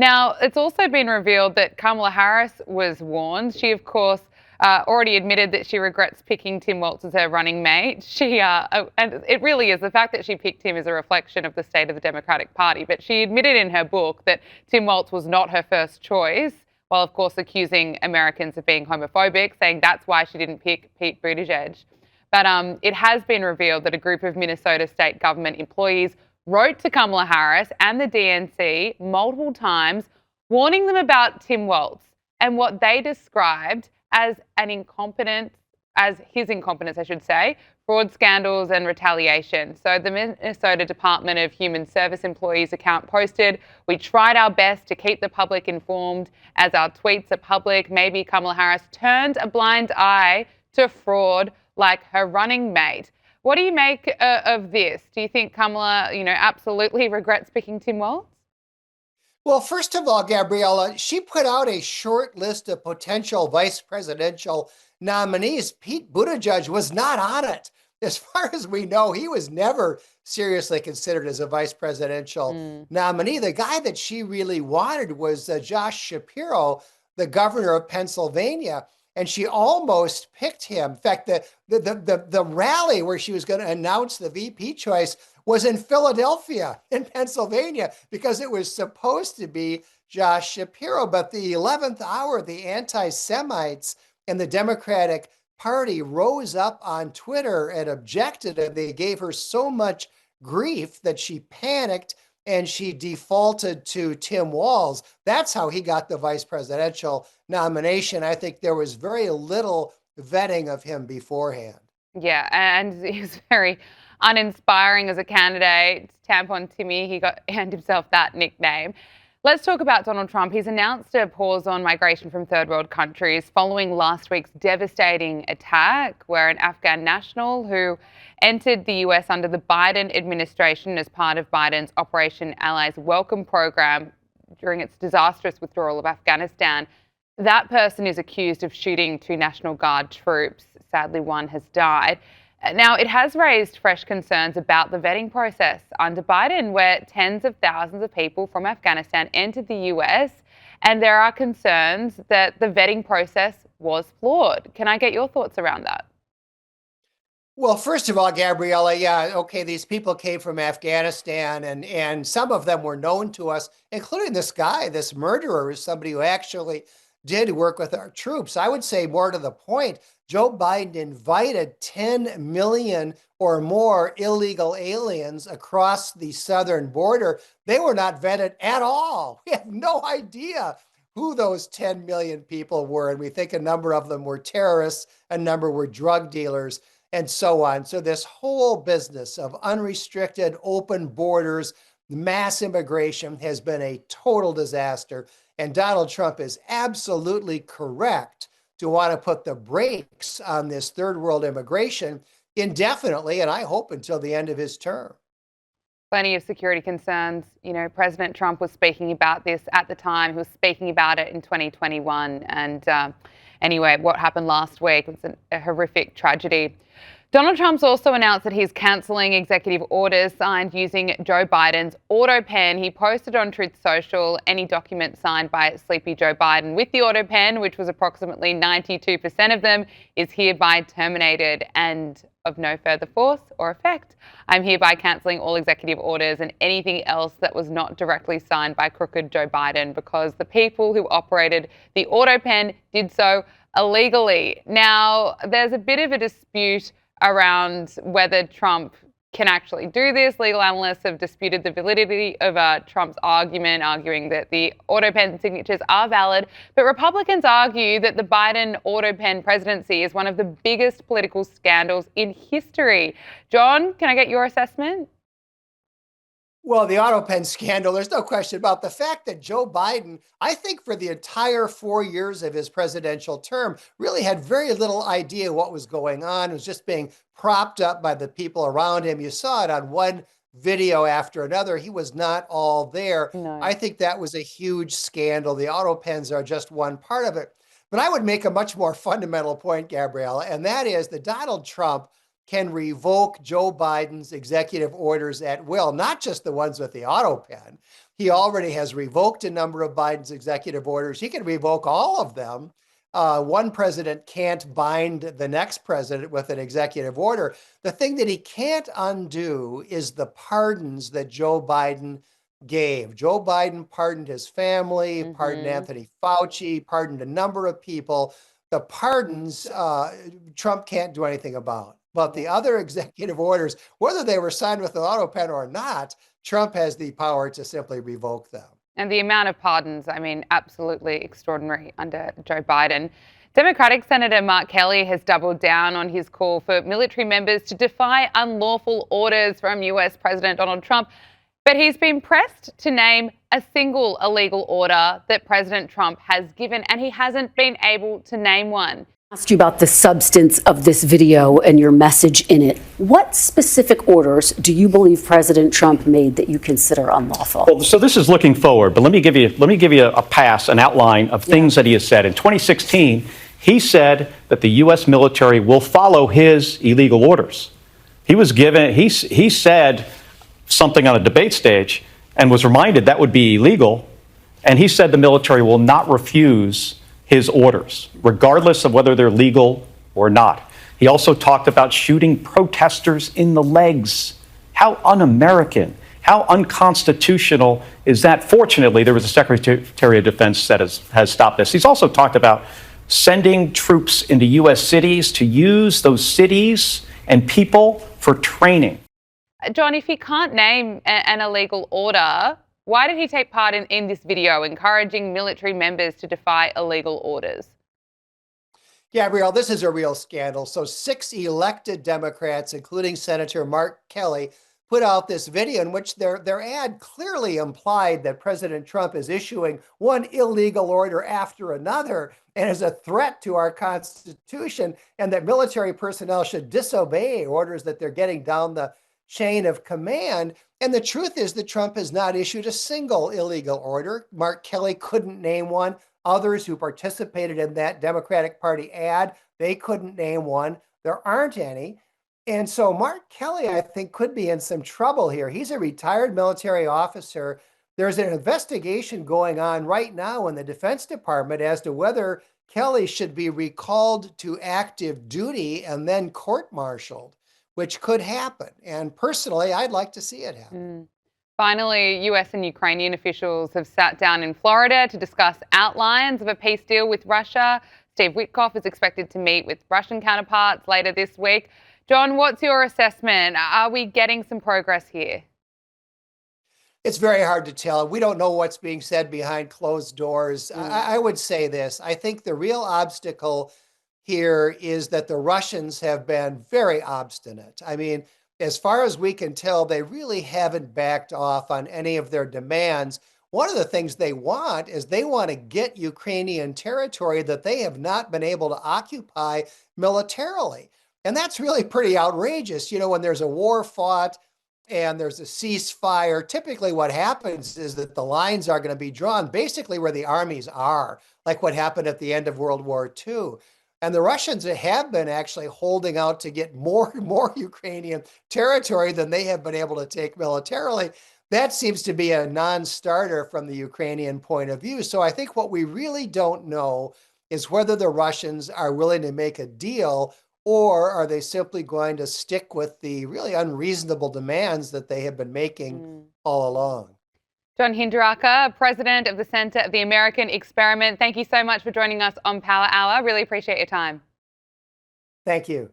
Now, it's also been revealed that Kamala Harris was warned. She, of course, already admitted that she regrets picking Tim Walz as her running mate. And it really is, the fact that she picked him is a reflection of the state of the Democratic Party. But she admitted in her book that Tim Walz was not her first choice, while, of course, accusing Americans of being homophobic, saying that's why she didn't pick Pete Buttigieg. But it has been revealed that a group of Minnesota state government employees wrote to Kamala Harris and the DNC multiple times, warning them about Tim Walz and what they described as his incompetence, I should say, fraud scandals and retaliation. So the Minnesota Department of Human Service employees account posted, "We tried our best to keep the public informed as our tweets are public. Maybe Kamala Harris turned a blind eye to fraud like her running mate." What do you make of this? Do you think Kamala, absolutely regrets picking Tim Walz? Well, first of all, Gabriella, she put out a short list of potential vice presidential nominees. Pete Buttigieg was not on it. As far as we know, he was never seriously considered as a vice presidential nominee. The guy that she really wanted was Josh Shapiro, the governor of Pennsylvania. And she almost picked him. In fact, the rally where she was going to announce the VP choice was in Philadelphia, in Pennsylvania, because it was supposed to be Josh Shapiro. But the 11th hour, the anti-Semites in the Democratic Party rose up on Twitter and objected, and they gave her so much grief that she panicked and she defaulted to Tim Walz. That's how he got the vice presidential nomination. I think there was very little vetting of him beforehand. Yeah, and he's very uninspiring as a candidate. Tampon Timmy, he earned himself that nickname. Let's talk about Donald Trump. He's announced a pause on migration from third world countries following last week's devastating attack where an Afghan national who entered the US under the Biden administration as part of Biden's Operation Allies Welcome program during its disastrous withdrawal of Afghanistan. That person is accused of shooting two National Guard troops. Sadly, one has died. Now, it has raised fresh concerns about the vetting process under Biden, where tens of thousands of people from Afghanistan entered the US, and there are concerns that the vetting process was flawed. Can I get your thoughts around that? Well, first of all, Gabriella, yeah, okay, these people came from Afghanistan, and some of them were known to us, including this guy, this murderer, is somebody who actually did work with our troops. I would say more to the point, Joe Biden invited 10 million or more illegal aliens across the southern border. They were not vetted at all. We have no idea who those 10 million people were. And we think a number of them were terrorists, a number were drug dealers, and so on. So this whole business of unrestricted open borders, mass immigration has been a total disaster. And Donald Trump is absolutely correct to want to put the brakes on this third world immigration indefinitely, and I hope until the end of his term. Plenty of security concerns. President Trump was speaking about this at the time. He was speaking about it in 2021. And anyway, what happened last week was a horrific tragedy. Donald Trump's also announced that he's cancelling executive orders signed using Joe Biden's autopen. He posted on Truth Social any document signed by Sleepy Joe Biden with the autopen, which was approximately 92% of them, is hereby terminated and of no further force or effect. I'm hereby cancelling all executive orders and anything else that was not directly signed by crooked Joe Biden because the people who operated the autopen did so illegally. Now, there's a bit of a dispute around whether Trump can actually do this. Legal analysts have disputed the validity of Trump's argument, arguing that the autopen signatures are valid. But Republicans argue that the Biden autopen presidency is one of the biggest political scandals in history. John, can I get your assessment? Well, the autopen scandal, there's no question about the fact that Joe Biden, I think for the entire 4 years of his presidential term, really had very little idea what was going on. It was just being propped up by the people around him. You saw it on one video after another. He was not all there. No. I think that was a huge scandal. The autopens are just one part of it. But I would make a much more fundamental point, Gabriella, and that is that Donald Trump can revoke Joe Biden's executive orders at will, not just the ones with the auto pen. He already has revoked a number of Biden's executive orders. He can revoke all of them. One president can't bind the next president with an executive order. The thing that he can't undo is the pardons that Joe Biden gave. Joe Biden pardoned his family, pardoned Anthony Fauci, pardoned a number of people. The pardons, Trump can't do anything about. But the other executive orders, whether they were signed with an autopen or not, Trump has the power to simply revoke them. And the amount of pardons, I mean, absolutely extraordinary under Joe Biden. Democratic Senator Mark Kelly has doubled down on his call for military members to defy unlawful orders from US President Donald Trump. But he's been pressed to name a single illegal order that President Trump has given, and he hasn't been able to name one. Asked you about the substance of this video and your message in it. What specific orders do you believe President Trump made that you consider unlawful? Well, so this is looking forward, but let me give you a pass, an outline of things that he has said. In 2016, he said that the U.S. military will follow his illegal orders. He said something on a debate stage and was reminded that would be illegal, and he said the military will not refuse his orders, regardless of whether they're legal or not. He also talked about shooting protesters in the legs. How un-American, how unconstitutional is that? Fortunately, there was a Secretary of Defense that has stopped this. He's also talked about sending troops into U.S. cities to use those cities and people for training. John, if he can't name an illegal order, why did he take part in this video encouraging military members to defy illegal orders? Gabrielle, this is a real scandal. So 6 elected Democrats, including Senator Mark Kelly, put out this video in which their ad clearly implied that President Trump is issuing one illegal order after another and is a threat to our Constitution, and that military personnel should disobey orders that they're getting down the chain of command. And the truth is that Trump has not issued a single illegal order. Mark Kelly couldn't name one. Others who participated in that Democratic Party ad, they couldn't name one. There aren't any. And so Mark Kelly, I think, could be in some trouble here. He's a retired military officer. There's an investigation going on right now in the Defense Department as to whether Kelly should be recalled to active duty and then court-martialed, which could happen. And personally, I'd like to see it happen. Finally, US and Ukrainian officials have sat down in Florida to discuss outlines of a peace deal with Russia. Steve Witkoff is expected to meet with Russian counterparts later this week. John, what's your assessment? Are we getting some progress here? It's very hard to tell. We don't know what's being said behind closed doors. I would say this. I think the real obstacle here is that the Russians have been very obstinate. I mean, as far as we can tell, they really haven't backed off on any of their demands. One of the things they want is they want to get Ukrainian territory that they have not been able to occupy militarily. And that's really pretty outrageous. You know, when there's a war fought and there's a ceasefire, typically what happens is that the lines are going to be drawn basically where the armies are, like what happened at the end of World War II. And the Russians have been actually holding out to get more Ukrainian territory than they have been able to take militarily. That seems to be a non-starter from the Ukrainian point of view. So I think what we really don't know is whether the Russians are willing to make a deal, or are they simply going to stick with the really unreasonable demands that they have been making all along? John Hinderaker, President of the Center of the American Experiment, thank you so much for joining us on Power Hour. Really appreciate your time. Thank you.